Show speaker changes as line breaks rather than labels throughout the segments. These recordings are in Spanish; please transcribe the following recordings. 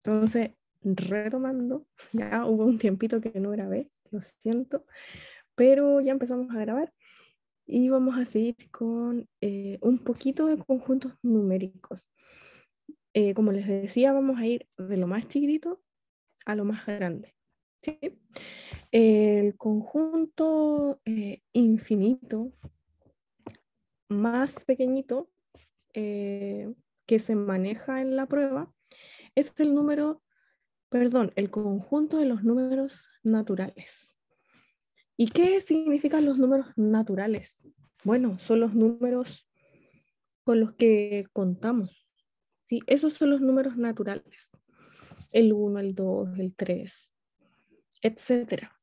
Entonces, retomando, ya hubo un tiempito que no grabé, lo siento, pero ya empezamos a grabar y vamos a seguir con un poquito de conjuntos numéricos. Como les decía, vamos a ir de lo más chiquitito a lo más grande. ¿Sí? El conjunto infinito más pequeñito que se maneja en la prueba es el número, perdón, el conjunto de los números naturales. ¿Y qué significan los números naturales? Bueno, son los números con los que contamos. ¿Sí? Esos son los números naturales. El 1, el 2, el 3, etcétera.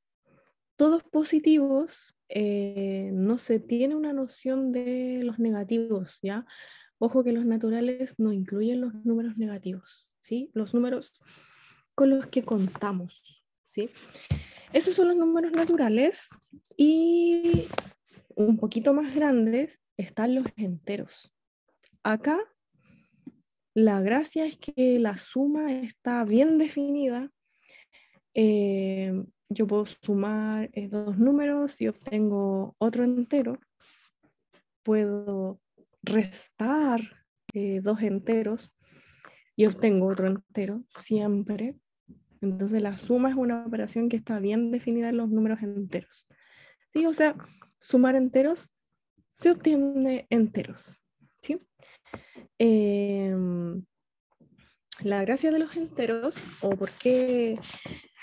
Todos positivos, no se tiene una noción de los negativos, ¿ya? Ojo que los naturales no incluyen los números negativos, ¿sí? Los números con los que contamos, ¿sí? Esos son los números naturales y un poquito más grandes están los enteros. Acá la gracia es que la suma está bien definida. Yo puedo sumar dos números y obtengo otro entero. Puedo restar dos enteros y obtengo otro entero siempre. Entonces la suma es una operación que está bien definida en los números enteros. ¿Sí? O sea, sumar enteros se obtiene enteros. ¿Sí? La gracia de los enteros, o por qué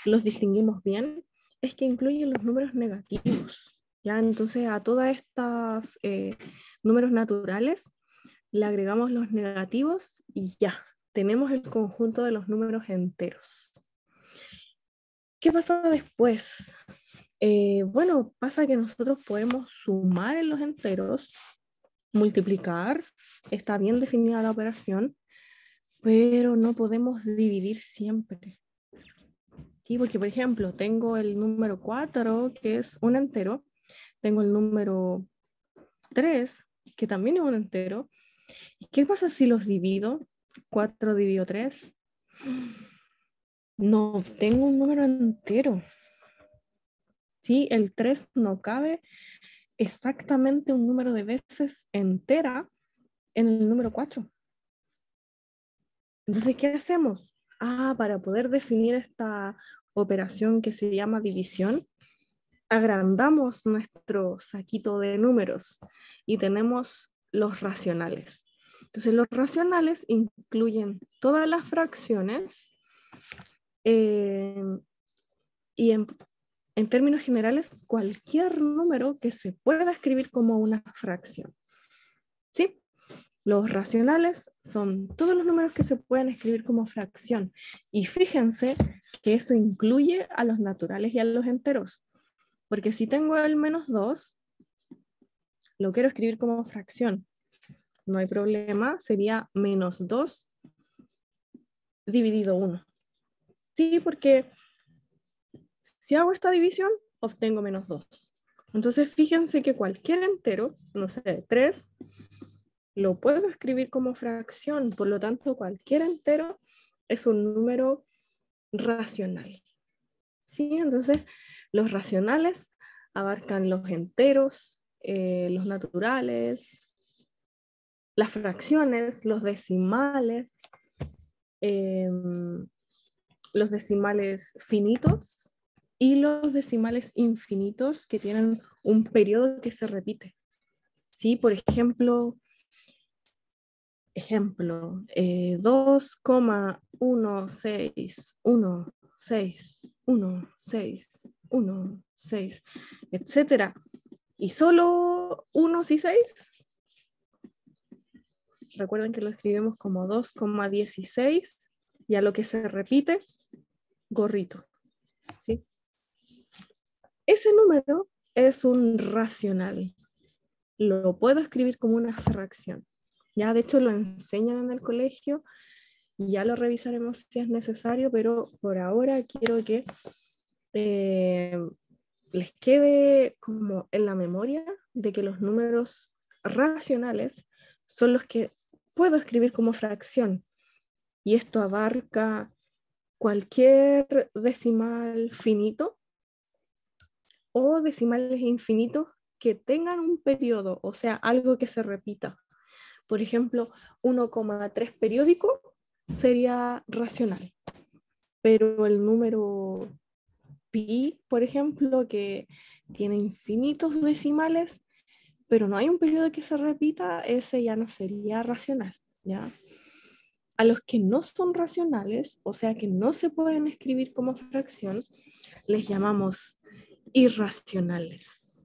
los distinguimos bien, es que incluyen los números negativos. ¿Ya? Entonces a todas estas números naturales le agregamos los negativos y ya, tenemos el conjunto de los números enteros. ¿Qué pasa después? Bueno, pasa que nosotros podemos sumar en los enteros, multiplicar, está bien definida la operación, pero no podemos dividir siempre. ¿Sí? Porque, por ejemplo, tengo el número 4, que es un entero, tengo el número 3, que también es un entero. ¿Y qué pasa si los divido? 4 dividido 3. No obtengo un número entero. ¿Sí? El 3 no cabe exactamente un número de veces entera en el número 4. Entonces, ¿qué hacemos? Para poder definir esta operación que se llama división, agrandamos nuestro saquito de números y tenemos los racionales. Entonces, los racionales incluyen todas las fracciones y en términos generales, cualquier número que se pueda escribir como una fracción. ¿Sí? Los racionales son todos los números que se pueden escribir como fracción. Y fíjense que eso incluye a los naturales y a los enteros. Porque si tengo el -2, lo quiero escribir como fracción. No hay problema, sería -2 dividido 1. Sí, porque si hago esta división, obtengo -2. Entonces fíjense que cualquier entero, no sé, 3, lo puedo escribir como fracción, por lo tanto cualquier entero es un número racional. ¿Sí? Entonces los racionales abarcan los enteros, los naturales, las fracciones, los decimales finitos y los decimales infinitos que tienen un periodo que se repite. ¿Sí? Por ejemplo, 2,16161616, etcétera. Y solo unos y 6, recuerden que lo escribimos como 2,16 y a lo que se repite, gorrito. ¿Sí? Ese número es un racional. Lo puedo escribir como una fracción. Ya de hecho lo enseñan en el colegio y ya lo revisaremos si es necesario, pero por ahora quiero que les quede como en la memoria de que los números racionales son los que puedo escribir como fracción. Y esto abarca cualquier decimal finito o decimales infinitos que tengan un periodo, o sea, algo que se repita. Por ejemplo, 1,3 periódico sería racional, pero el número pi, por ejemplo, que tiene infinitos decimales, pero no hay un periodo que se repita, ese ya no sería racional, ¿ya? A los que no son racionales, o sea, que no se pueden escribir como fracción, les llamamos irracionales.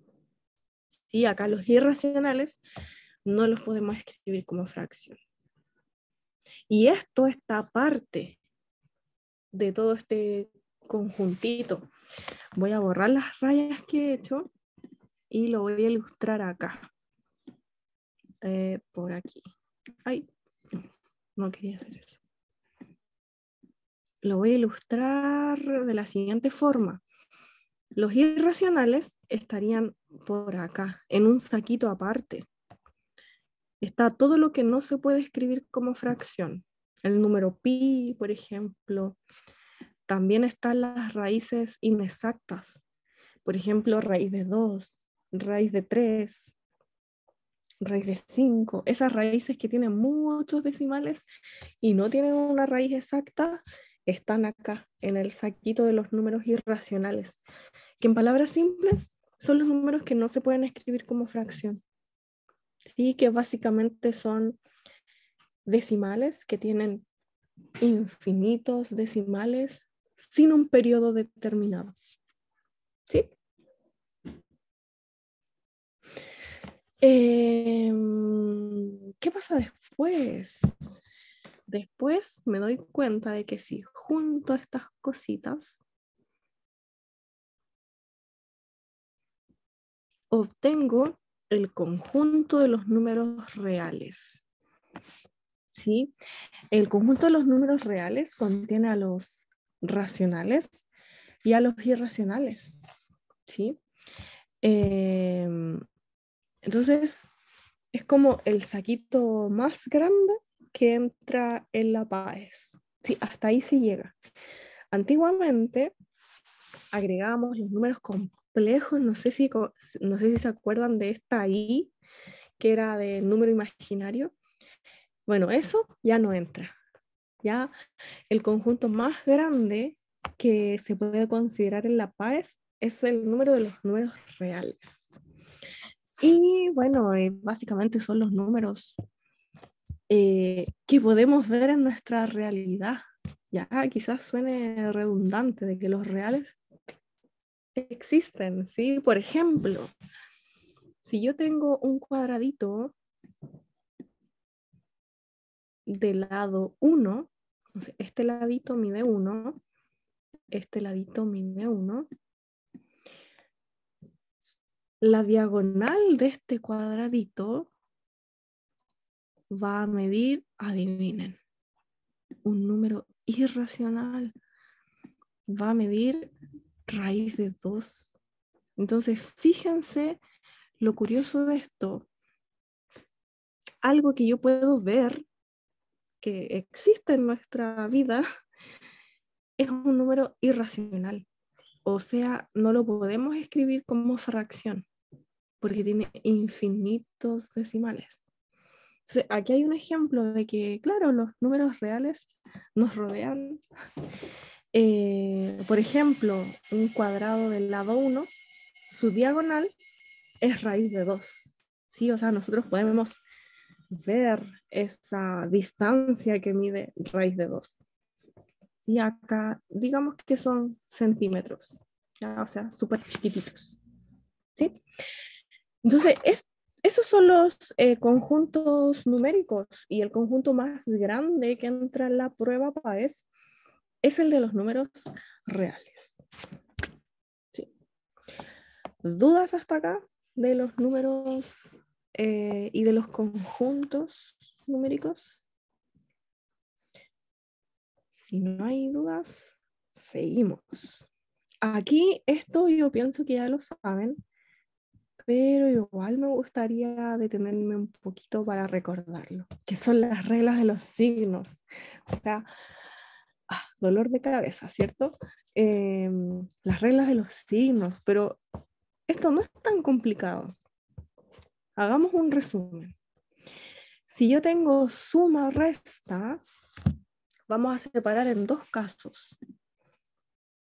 Sí, acá los irracionales no los podemos escribir como fracción. Y esto está parte de todo este conjuntito. Voy a borrar las rayas que he hecho y lo voy a ilustrar acá. Por aquí. Ay, no quería hacer eso. Lo voy a ilustrar de la siguiente forma. Los irracionales estarían por acá, en un saquito aparte. Está todo lo que no se puede escribir como fracción. El número pi, por ejemplo. También están las raíces inexactas. Por ejemplo, raíz de 2, raíz de 3, raíz de 5. Esas raíces que tienen muchos decimales y no tienen una raíz exacta, están acá, en el saquito de los números irracionales. Que en palabras simples son los números que no se pueden escribir como fracción. Sí, que básicamente son decimales que tienen infinitos decimales sin un periodo determinado. ¿Sí? ¿Qué pasa después? Después me doy cuenta de que si junto estas cositas, obtengo el conjunto de los números reales. ¿Sí? El conjunto de los números reales contiene a los racionales y a los irracionales. ¿Sí? Entonces, es como el saquito más grande que entra en la PAES. Sí, hasta ahí sí llega. Antiguamente agregábamos los números complejos, no sé si se acuerdan de esta I, que era de número imaginario. Bueno, eso ya no entra. Ya el conjunto más grande que se puede considerar en la PAES es el número de los números reales. Y bueno, básicamente son los números que podemos ver en nuestra realidad. Ya quizás suene redundante de que los reales existen, ¿sí? Por ejemplo, si yo tengo un cuadradito del lado 1, este ladito mide 1, este ladito mide 1, la diagonal de este cuadradito va a medir, adivinen, un número irracional. Va a medir raíz de 2. Entonces, fíjense lo curioso de esto. Algo que yo puedo ver que existe en nuestra vida es un número irracional. O sea, no lo podemos escribir como fracción porque tiene infinitos decimales. Entonces, aquí hay un ejemplo de que, claro, los números reales nos rodean. Por ejemplo, un cuadrado del lado 1, su diagonal es raíz de 2. ¿Sí? O sea, nosotros podemos ver esa distancia que mide raíz de 2. ¿Sí? Acá, digamos que son centímetros, ¿ya? O sea, súper chiquititos. ¿Sí? Entonces, esos son los conjuntos numéricos y el conjunto más grande que entra en la prueba PAES es el de los números reales. ¿Sí? ¿Dudas hasta acá de los números y de los conjuntos numéricos? Si no hay dudas, seguimos. Aquí esto yo pienso que ya lo saben, pero igual me gustaría detenerme un poquito para recordarlo, que son las reglas de los signos. O sea, dolor de cabeza, ¿cierto? Las reglas de los signos, pero esto no es tan complicado. Hagamos un resumen. Si yo tengo suma, resta, vamos a separar en dos casos.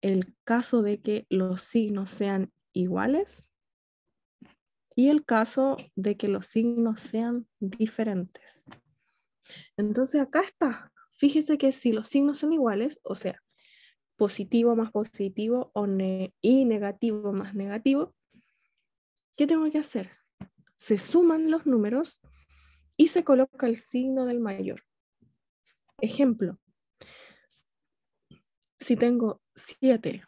El caso de que los signos sean iguales y el caso de que los signos sean diferentes. Entonces acá está. Fíjese que si los signos son iguales, o sea, positivo más positivo y negativo más negativo, ¿qué tengo que hacer? Se suman los números y se coloca el signo del mayor. Ejemplo, si tengo 7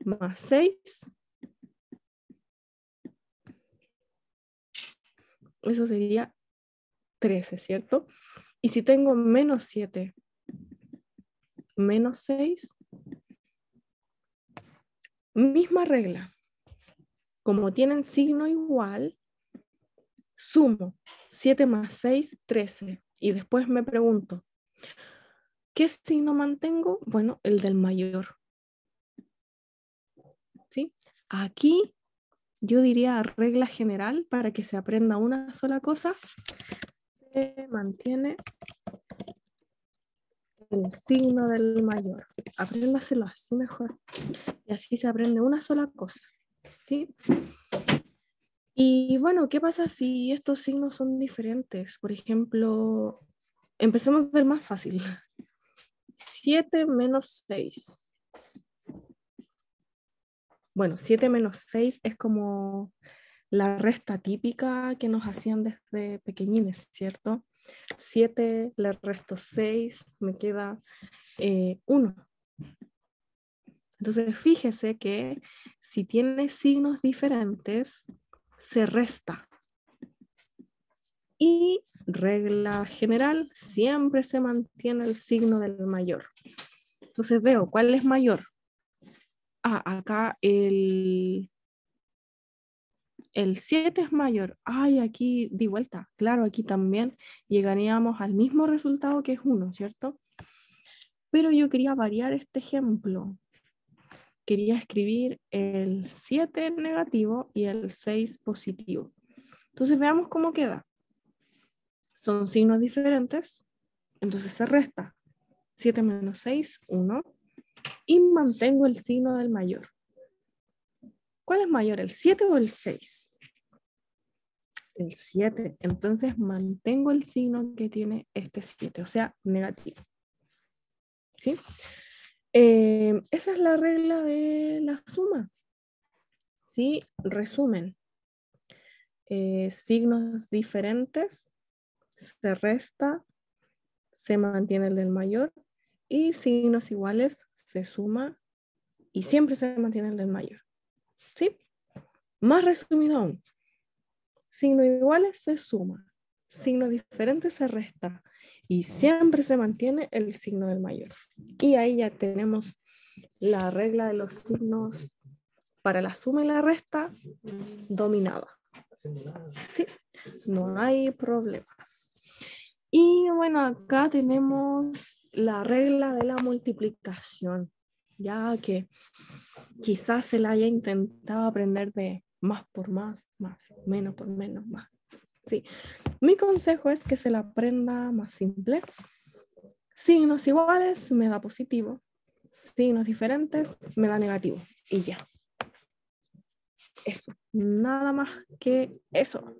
más 6, eso sería 13, ¿cierto? Y si tengo menos 7 menos 6, misma regla. Como tienen signo igual, sumo 7 más 6, 13. Y después me pregunto, ¿qué signo mantengo? Bueno, el del mayor. ¿Sí? Aquí yo diría regla general para que se aprenda una sola cosa. Se mantiene el signo del mayor. Apréndaselo así mejor. Y así se aprende una sola cosa. ¿Sí? Y bueno, ¿qué pasa si estos signos son diferentes? Por ejemplo, empecemos del más fácil. 7 menos 6. Bueno, 7 menos 6 es como la resta típica que nos hacían desde pequeñines, ¿cierto? 7 le resto 6, me queda 1. Entonces, fíjese que si tiene signos diferentes, se resta. Y regla general, siempre se mantiene el signo del mayor. Entonces veo, ¿cuál es mayor? Acá el 7 es mayor. Ay, aquí di vuelta. Claro, aquí también llegaríamos al mismo resultado que es 1, ¿cierto? Pero yo quería variar este ejemplo. Quería escribir el 7 negativo y el 6 positivo. Entonces veamos cómo queda. Son signos diferentes, entonces se resta. 7 menos 6, 1. Y mantengo el signo del mayor. ¿Cuál es mayor, el 7 o el 6? El 7. Entonces mantengo el signo que tiene este 7, o sea, negativo. ¿Sí? Esa es la regla de la suma. ¿Sí? Resumen. Signos diferentes, se resta, se mantiene el del mayor, y signos iguales se suma y siempre se mantiene el del mayor. ¿Sí? Más resumido aún. Signos iguales se suma, signos diferentes se resta y siempre se mantiene el signo del mayor. Y ahí ya tenemos la regla de los signos para la suma y la resta dominada. Sí, no hay problemas. Y bueno, acá tenemos la regla de la multiplicación, ya que quizás se la haya intentado aprender de más por más, menos por menos, más. Sí, mi consejo es que se la aprenda más simple. Signos iguales me da positivo, signos diferentes me da negativo y ya. Eso, nada más que eso.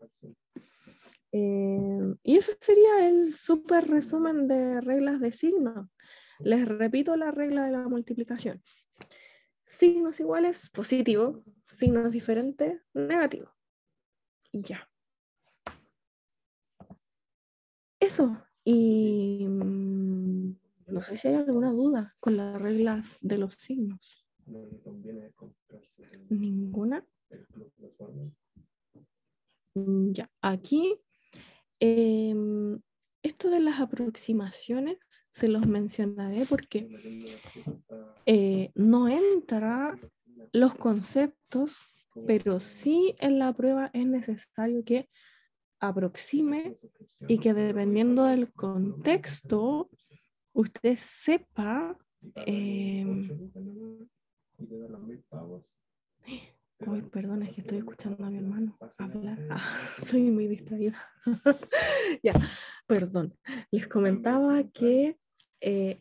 Y ese sería el súper resumen de reglas de signos. Les repito la regla de la multiplicación. Signos iguales, positivo. Signos diferentes, negativo. Y ya. Eso. Y no sé si hay alguna duda con las reglas de los signos. ¿Ninguna? Ya. Aquí, esto de las aproximaciones se los mencionaré porque no entra los conceptos, pero sí en la prueba es necesario que aproxime y que dependiendo del contexto usted sepa... Ay, perdón, es que estoy escuchando a mi hermano hablar. Soy muy distraída. Ya, perdón. Les comentaba que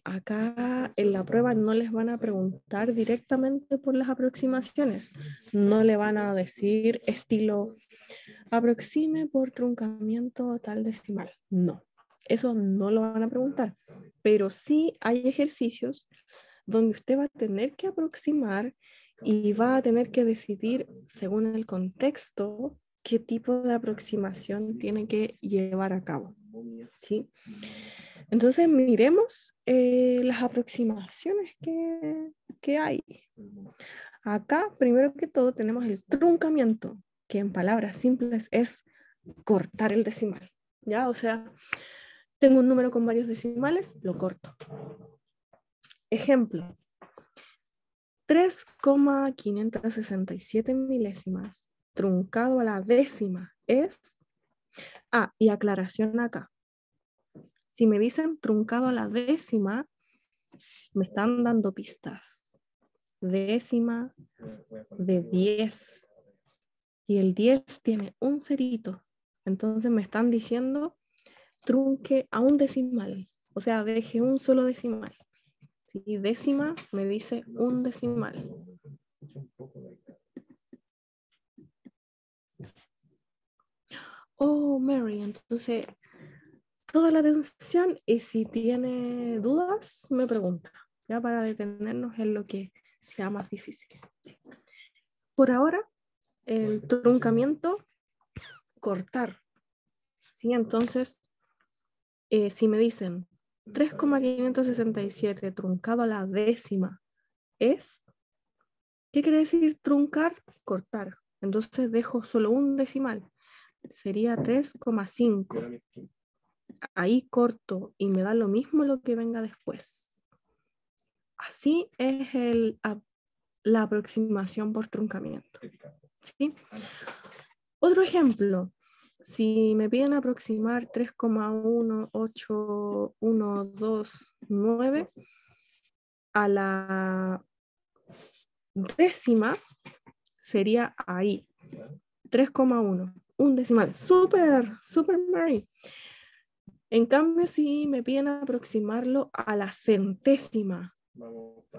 acá en la prueba no les van a preguntar directamente por las aproximaciones. No le van a decir estilo aproxime por truncamiento tal decimal. No, eso no lo van a preguntar. Pero sí hay ejercicios donde usted va a tener que aproximar y va a tener que decidir, según el contexto, qué tipo de aproximación tiene que llevar a cabo. ¿Sí? Entonces, miremos las aproximaciones que hay. Acá, primero que todo, tenemos el truncamiento, que en palabras simples es cortar el decimal. ¿Ya? O sea, tengo un número con varios decimales, lo corto. Ejemplo. 3,567 milésimas truncado a la décima es... Ah, y aclaración acá. Si me dicen truncado a la décima, me están dando pistas. Décima de 10. Y el 10 tiene un cerito. Entonces me están diciendo trunque a un decimal. O sea, deje un solo decimal. Si décima me dice un decimal. Oh, Mary, entonces toda la atención y si tiene dudas, me pregunta, ya para detenernos en lo que sea más difícil. Sí. Por ahora, el truncamiento, cortar. ¿Sí? Entonces, si me dicen 3,567 truncado a la décima es, ¿qué quiere decir truncar? Cortar. Entonces dejo solo un decimal. Sería 3,5. Ahí corto y me da lo mismo lo que venga después. Así es la aproximación por truncamiento. ¿Sí? Otro ejemplo, si me piden aproximar 3,18129 a la décima, sería ahí, 3,1, un decimal. Súper, súper, Mary. En cambio, si me piden aproximarlo a la centésima,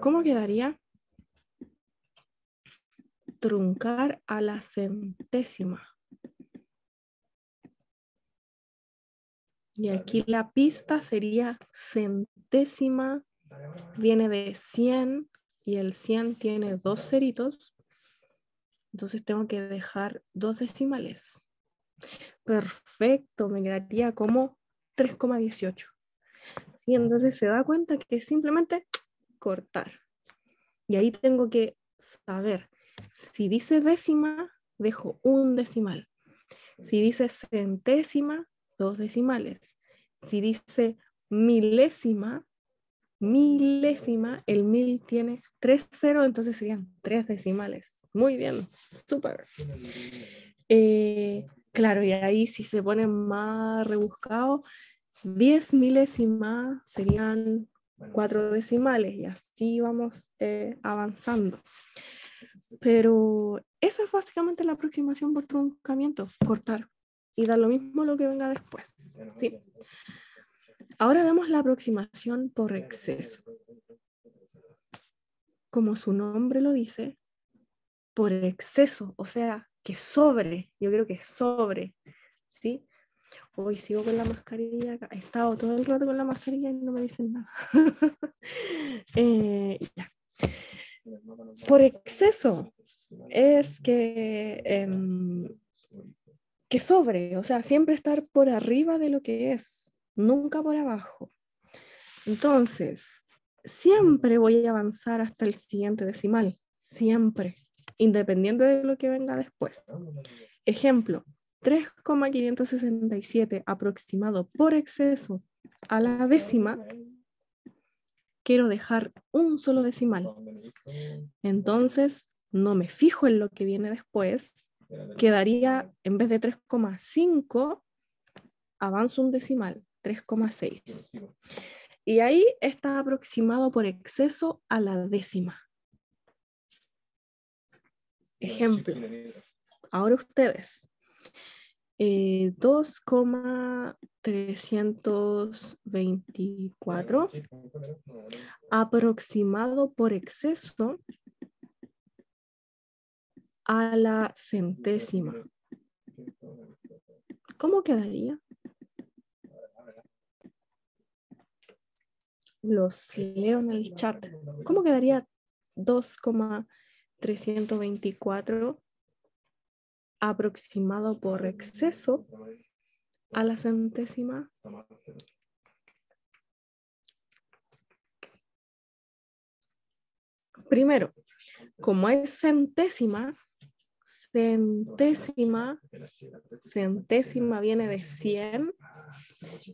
¿cómo quedaría? Truncar a la centésima. Y aquí la pista sería centésima, viene de 100 y el 100 tiene 2 ceritos. Entonces tengo que dejar 2 decimales. Perfecto, me quedaría como 3,18. ¿Sí? Entonces se da cuenta que es simplemente cortar. Y ahí tengo que saber, si dice décima, dejo un decimal. Si dice centésima, 2 decimales. Si dice milésima, el 1000 tiene 3 ceros, entonces serían 3 decimales. Muy bien, súper. Claro, y ahí si se pone más rebuscado, 10 milésimas serían 4 decimales y así vamos avanzando. Pero eso es básicamente la aproximación por truncamiento, cortar y dar lo mismo lo que venga después. ¿Sí? Ahora vemos la aproximación por exceso. Como su nombre lo dice, por exceso, o sea, que sobre, yo creo que sobre, ¿sí? Hoy sigo con la mascarilla acá. He estado todo el rato con la mascarilla y no me dicen nada. Ya. Por exceso es que sobre, o sea, siempre estar por arriba de lo que es, nunca por abajo. Entonces, siempre voy a avanzar hasta el siguiente decimal, siempre, independiente de lo que venga después. Ejemplo, 3,567 aproximado por exceso a la décima, quiero dejar un solo decimal. Entonces, no me fijo en lo que viene después, quedaría, en vez de 3,5, avanzo un decimal, 3,6. Y ahí está aproximado por exceso a la décima. Ejemplo, ahora ustedes. 2,324 aproximado por exceso a la centésima. ¿Cómo quedaría? Los leo en el chat. ¿Cómo quedaría 2,324 aproximado por exceso a la centésima? Primero, como es centésima viene de 100,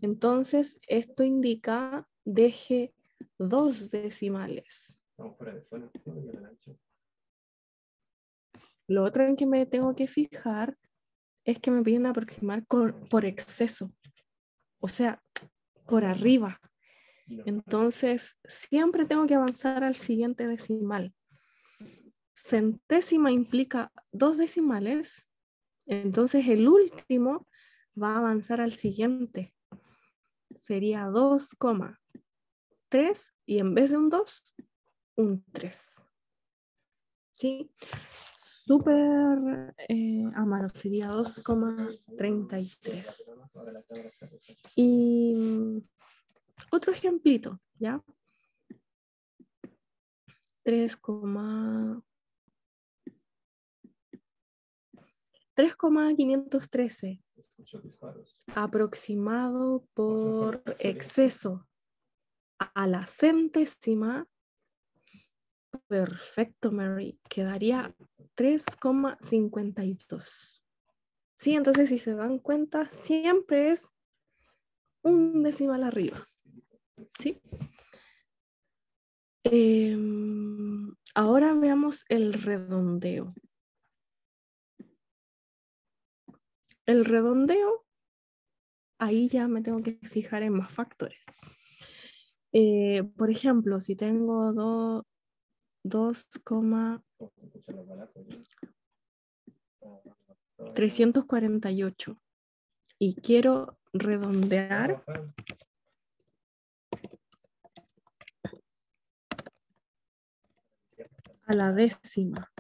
entonces esto indica deje 2 decimales. Lo otro en que me tengo que fijar es que me piden aproximar por exceso, o sea, por arriba. Entonces, siempre tengo que avanzar al siguiente decimal. Centésima implica 2 decimales, entonces el último va a avanzar al siguiente. Sería 2,3 y en vez de un 2, un 3. ¿Sí? Súper a mano, sería 2,33. Y otro ejemplito, ¿ya? 3,513 aproximado por exceso a la centésima. Perfecto, Mary. Quedaría 3,52. Sí, entonces si se dan cuenta, siempre es un decimal arriba. ¿Sí? Ahora veamos el redondeo. El redondeo, ahí ya me tengo que fijar en más factores. Por ejemplo, si tengo 2,348 y quiero redondear a la décima.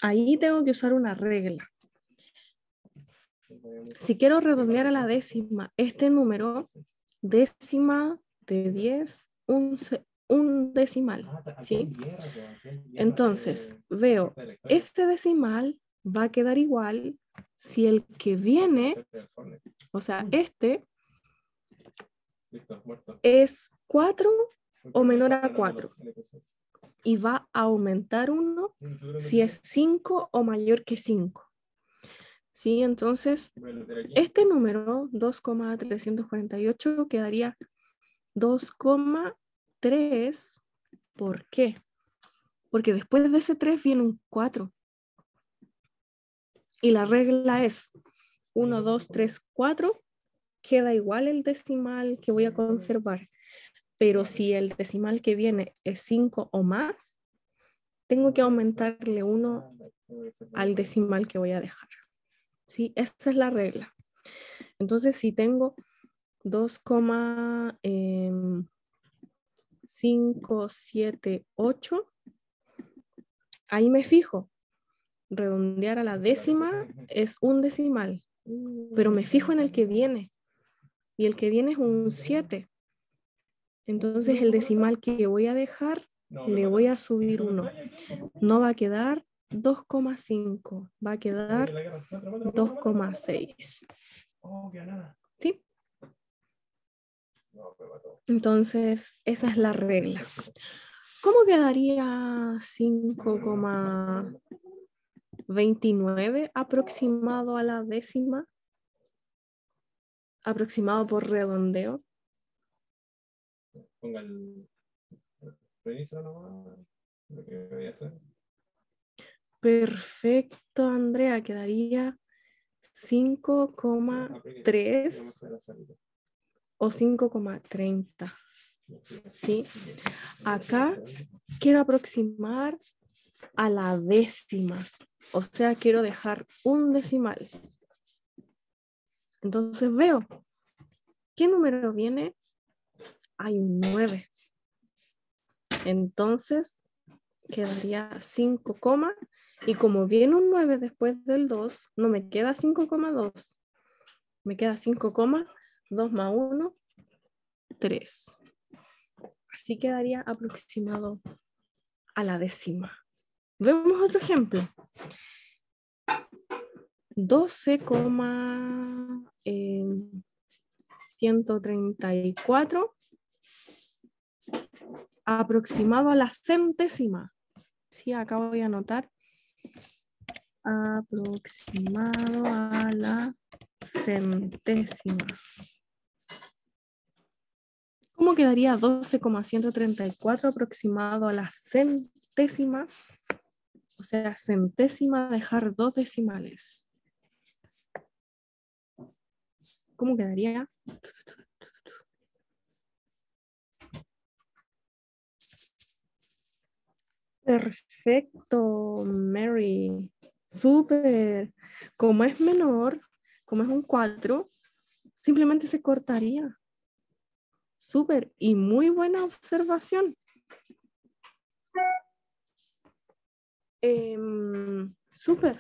Ahí tengo que usar una regla. Si quiero redondear a la décima, este número, décima de 10, un decimal, ¿sí? Entonces, veo, este decimal va a quedar igual si el que viene, o sea, este, es 4 o menor a 4. Y va a aumentar 1 si es 5 o mayor que 5. ¿Sí? Entonces, este número, 2,348, quedaría 2,3. ¿Por qué? Porque después de ese 3 viene un 4. Y la regla es 1, 2, 3, 4. Queda igual el decimal que voy a conservar. Pero si el decimal que viene es 5 o más, tengo que aumentarle 1 al decimal que voy a dejar. ¿Sí? Esa es la regla. Entonces, si tengo 2,578, ahí me fijo. Redondear a la décima es un decimal, pero me fijo en el que viene. Y el que viene es un 7. Entonces, el decimal que voy a dejar, le voy a subir 1. No va a quedar 2,5, va a quedar 2,6. ¿Sí? Entonces, esa es la regla. ¿Cómo quedaría 5,29 aproximado a la décima? Aproximado por redondeo.
Ponga el previso nomás, lo que voy a hacer.
Perfecto, Andrea, quedaría 5,3 o 5,30. ¿Sí? Acá quiero aproximar a la décima, o sea, quiero dejar un decimal. Entonces veo, ¿qué número viene? Hay un 9. Entonces quedaría 5, y como viene un 9 después del 2, no me queda 5,2, me queda 5, 2 más 1, 3. Así quedaría aproximado a la décima. Vemos otro ejemplo. 12,134 aproximado a la centésima. Sí, acá voy a anotar. Aproximado a la centésima. ¿Cómo quedaría 12,134 aproximado a la centésima? O sea, centésima, dejar 2 decimales. ¿Cómo quedaría? Perfecto, Mary. Súper. Como es menor, como es un 4, simplemente se cortaría. Súper. Y muy buena observación. Súper.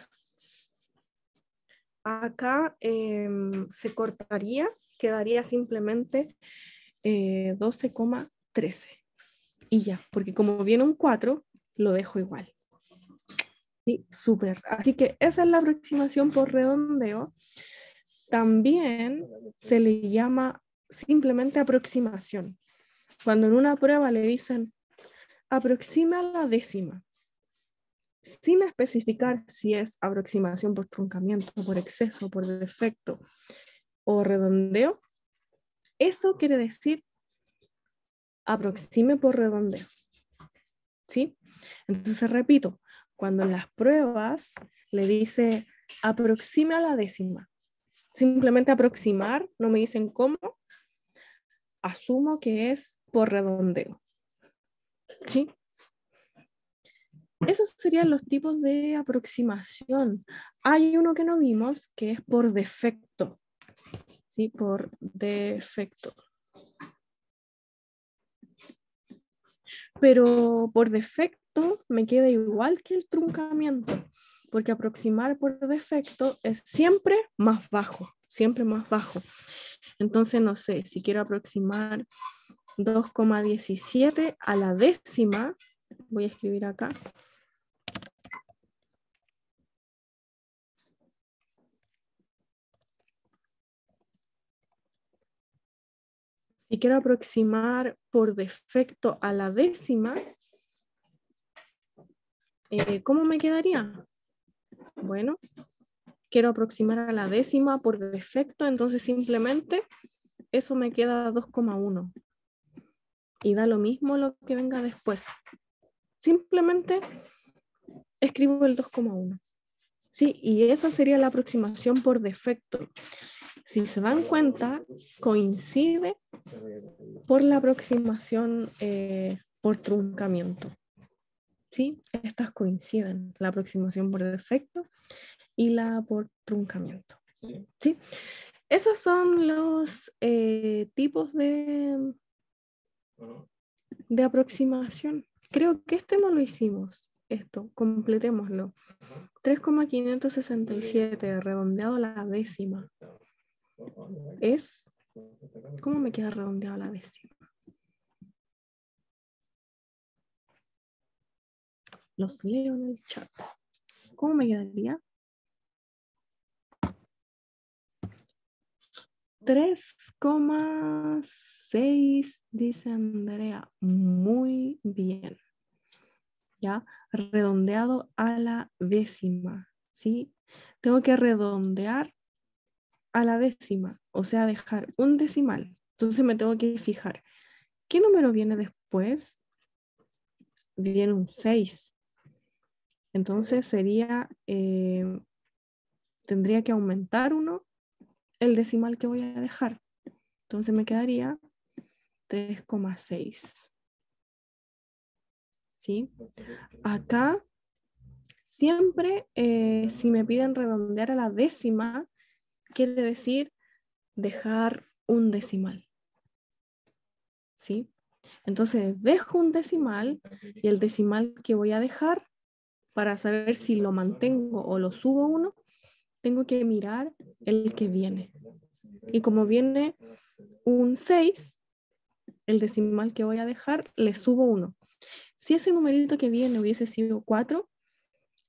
Acá se cortaría, quedaría simplemente 12,13. Y ya, porque como viene un 4, lo dejo igual. Sí, súper. Así que esa es la aproximación por redondeo. También se le llama simplemente aproximación. Cuando en una prueba le dicen aproxima la décima, sin especificar si es aproximación por truncamiento, por exceso, por defecto o redondeo, eso quiere decir aproxime por redondeo. ¿Sí? Entonces repito, cuando en las pruebas le dice aproxime a la décima, simplemente aproximar, no me dicen cómo, asumo que es por redondeo. ¿Sí? Esos serían los tipos de aproximación. Hay uno que no vimos que es por defecto. ¿Sí? Por defecto. Pero por defecto me queda igual que el truncamiento, porque aproximar por defecto es siempre más bajo, siempre más bajo. Entonces, no sé, si quiero aproximar 2,17 a la décima, voy a escribir acá. Si quiero aproximar por defecto a la décima, ¿cómo me quedaría? Bueno, quiero aproximar a la décima por defecto, entonces simplemente eso me queda 2,1. Y da lo mismo lo que venga después. Simplemente escribo el 2,1. Sí, y esa sería la aproximación por defecto. Si se dan cuenta, coincide por la aproximación por truncamiento. ¿Sí? Estas coinciden, la aproximación por defecto y la por truncamiento. ¿Sí? Esos son los tipos de aproximación. Creo que este no lo hicimos. Esto, completémoslo. 3,567 redondeado a la décima. Es, ¿cómo me queda redondeado a la décima? Los leo en el chat. ¿Cómo me quedaría? 3,6, dice Andrea. Muy bien. ¿Ya? Redondeado a la décima. ¿Sí? Tengo que redondear a la décima, o sea, dejar un decimal. Entonces me tengo que fijar, ¿qué número viene después? Viene un 6. Entonces sería, tendría que aumentar 1 el decimal que voy a dejar. Entonces me quedaría 3,6. ¿Sí? Acá siempre, si me piden redondear a la décima, quiere decir dejar un decimal. ¿Sí? Entonces dejo un decimal y el decimal que voy a dejar, para saber si lo mantengo o lo subo 1, tengo que mirar el que viene. Y como viene un 6, el decimal que voy a dejar, le subo 1. Si ese numerito que viene hubiese sido 4,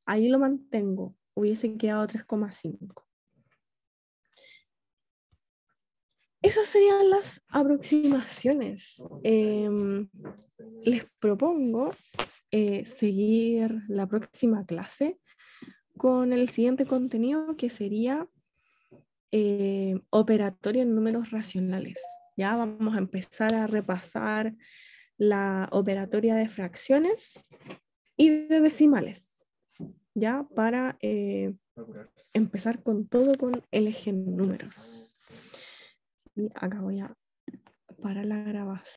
ahí lo mantengo, hubiese quedado 3,5. Esas serían las aproximaciones. Les propongo seguir la próxima clase con el siguiente contenido, que sería operatoria en números racionales. Ya vamos a empezar a repasar la operatoria de fracciones y de decimales, ya para empezar con todo con el eje números. Y acá voy a parar la grabación.